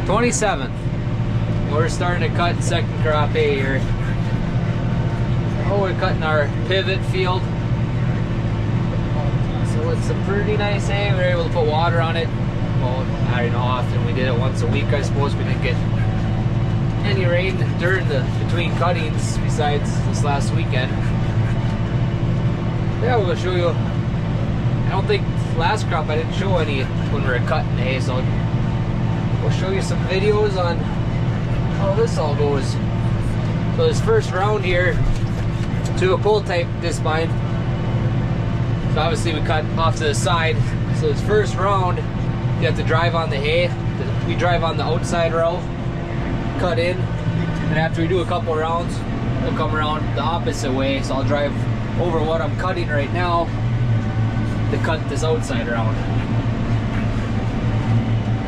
27th. We're starting to cut second crop hay here. Oh, we're cutting our pivot field. So it's a pretty nice hay. We were able to put water on it. Well, I don't know how often we did it, once a week I suppose. We didn't get any rain during the between cuttings besides this last weekend. Yeah, we'll show you. I don't think last crop I didn't show any when we were cutting hay, so we'll show you some videos on how this all goes. So this first round here to a pull type Discbine. So obviously we cut off to the side. So this first round you have to drive on the hay. We drive on the outside row, cut in, and after we do a couple rounds we'll come around the opposite way. So I'll drive over what I'm cutting right now to cut this outside round.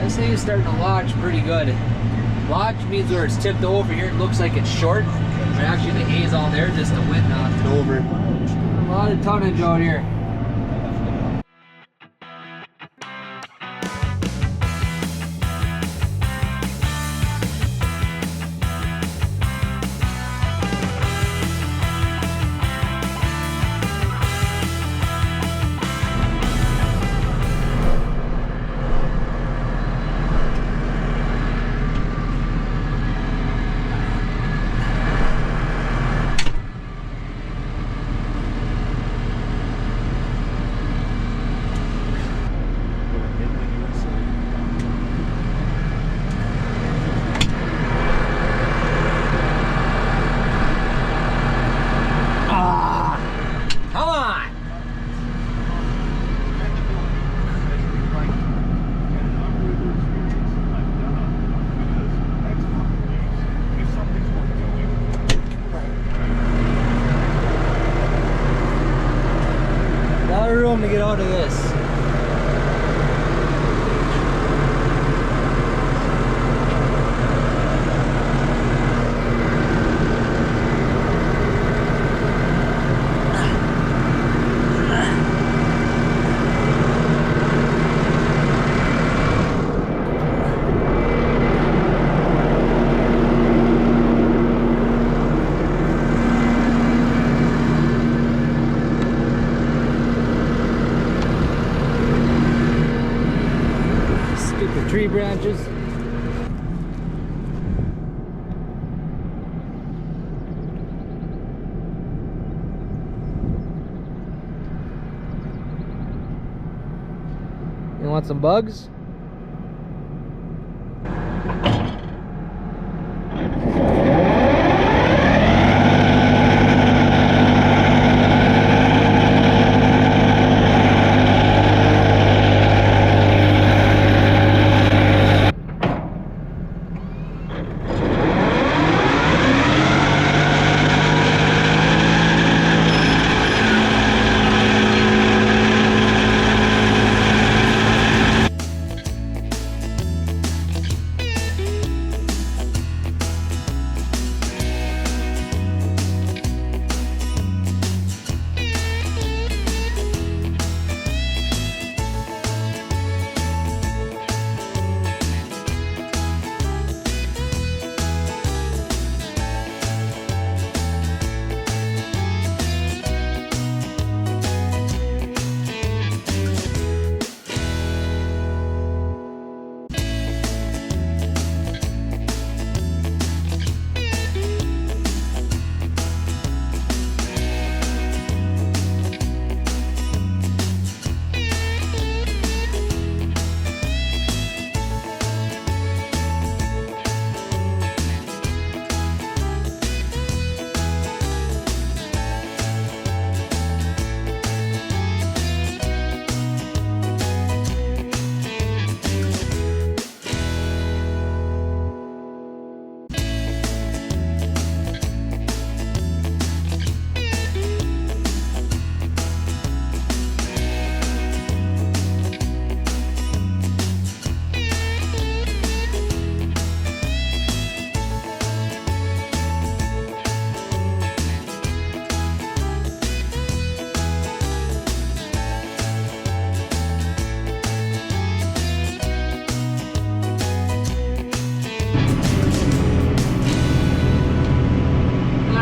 This hay is starting to lodge pretty good. Lodge means where it's tipped over here, it looks like it's short, but actually the hay is all there, just the wind knocked it over. A lot of tonnage out here. Room to get out of this. Tree branches. You want some bugs?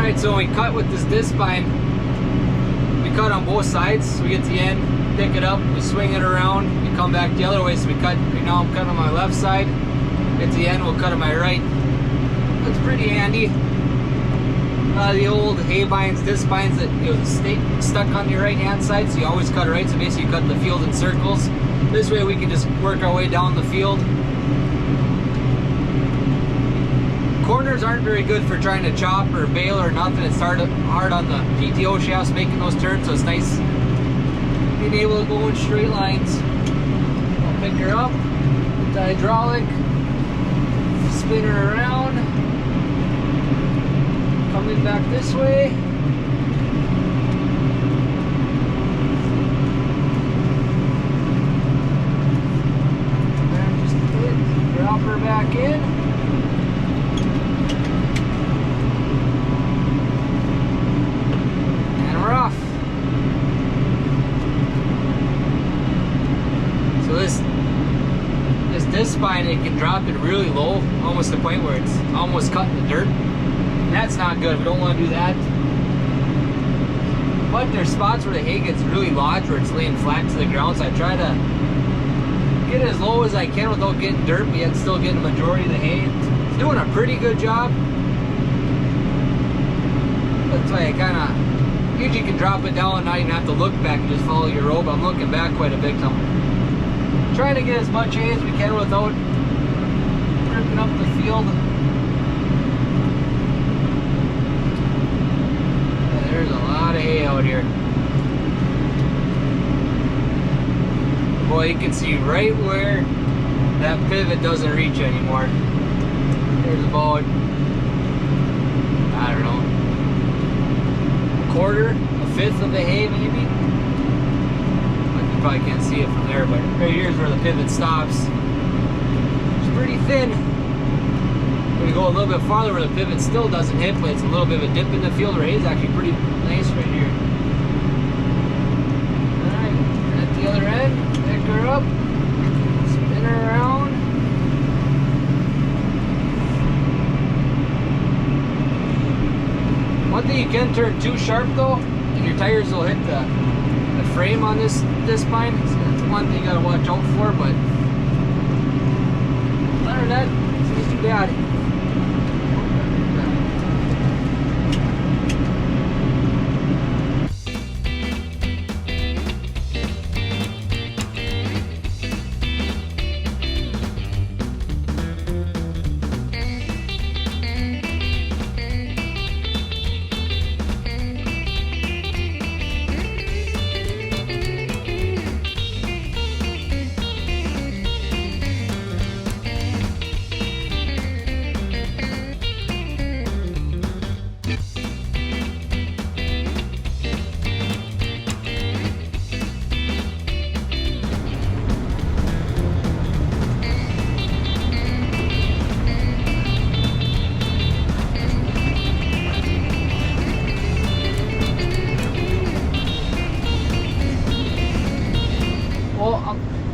Alright, so when we cut with this Discbine, we cut on both sides. So we get to the end, pick it up, we swing it around, we come back the other way. So we cut, right now I'm cutting on my left side, get to the end, we'll cut on my right. That's pretty handy. The old hay-bines, Discbines that stay stuck on your right hand side, so you always cut right. So basically you cut the field in circles. This way we can just work our way down the field. Corners aren't very good for trying to chop or bale or nothing. It's hard on the PTO shafts making those turns, so it's nice being able to go in straight lines. I'll pick her up with the hydraulic, spin her around, coming back this way. And just a bit, drop her back in. So this Discbine, it can drop it really low, almost to the point where it's almost cutting the dirt. And that's not good. We don't want to do that. But there's spots where the hay gets really lodged, where it's laying flat to the ground. So I try to get as low as I can without getting dirt, but yet still getting the majority of the hay. It's doing a pretty good job. That's why I kind of usually can drop it down and not even have to look back and just follow your rope. I'm looking back quite a bit. I'm trying to get as much hay as we can without ripping up the field. Yeah, there's a lot of hay out here. Boy, you can see right where that pivot doesn't reach anymore. There's about, I don't know, quarter, a fifth of the hay maybe. But you probably can't see it from there, but right here's where the pivot stops. It's pretty thin. We go a little bit farther where the pivot still doesn't hit, but it's a little bit of a dip in the field. Where hay is actually pretty nice right here. Alright, at the other end, pick her up, spin her around. One thing you can turn too sharp though, and your tires will hit the frame on this Discbine. So that's one thing you gotta watch out for, but other than that, it's not too bad.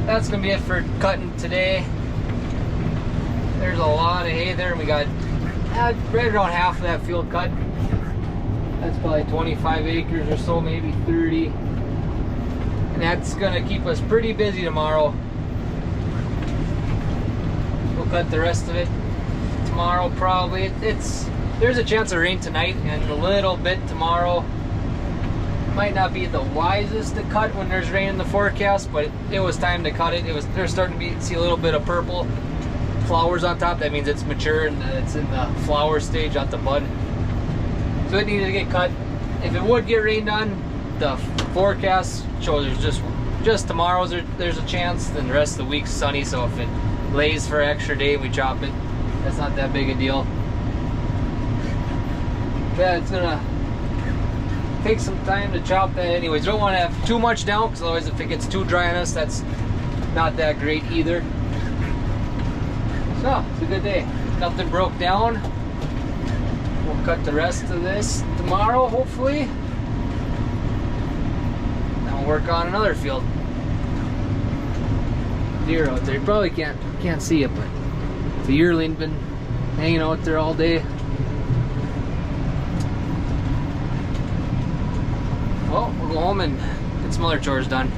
That's gonna be it for cutting today. There's a lot of hay there, and we got right around half of that field cut. That's probably 25 acres or so, maybe 30. And that's gonna keep us pretty busy tomorrow. We'll cut the rest of it tomorrow probably. There's a chance of rain tonight and a little bit tomorrow. Might not be the wisest to cut when there's rain in the forecast, but it was time to cut it. They're starting to see a little bit of purple flowers on top. That means it's mature and it's in the flower stage, not the bud. So it needed to get cut. If it would get rained on, the forecast shows there's just tomorrow there's a chance. Then the rest of the week's sunny. So if it lays for an extra day, we chop it. That's not that big a deal. Yeah, it's gonna take some time to chop that anyways. Don't want to have too much down, because otherwise if it gets too dry on us, that's not that great either. So it's a good day. Nothing broke down. We'll cut the rest of this tomorrow hopefully. Then we'll work on another field. Deer out there. You probably can't see it, but it's a yearling, been hanging out there all day. home and get some other chores done.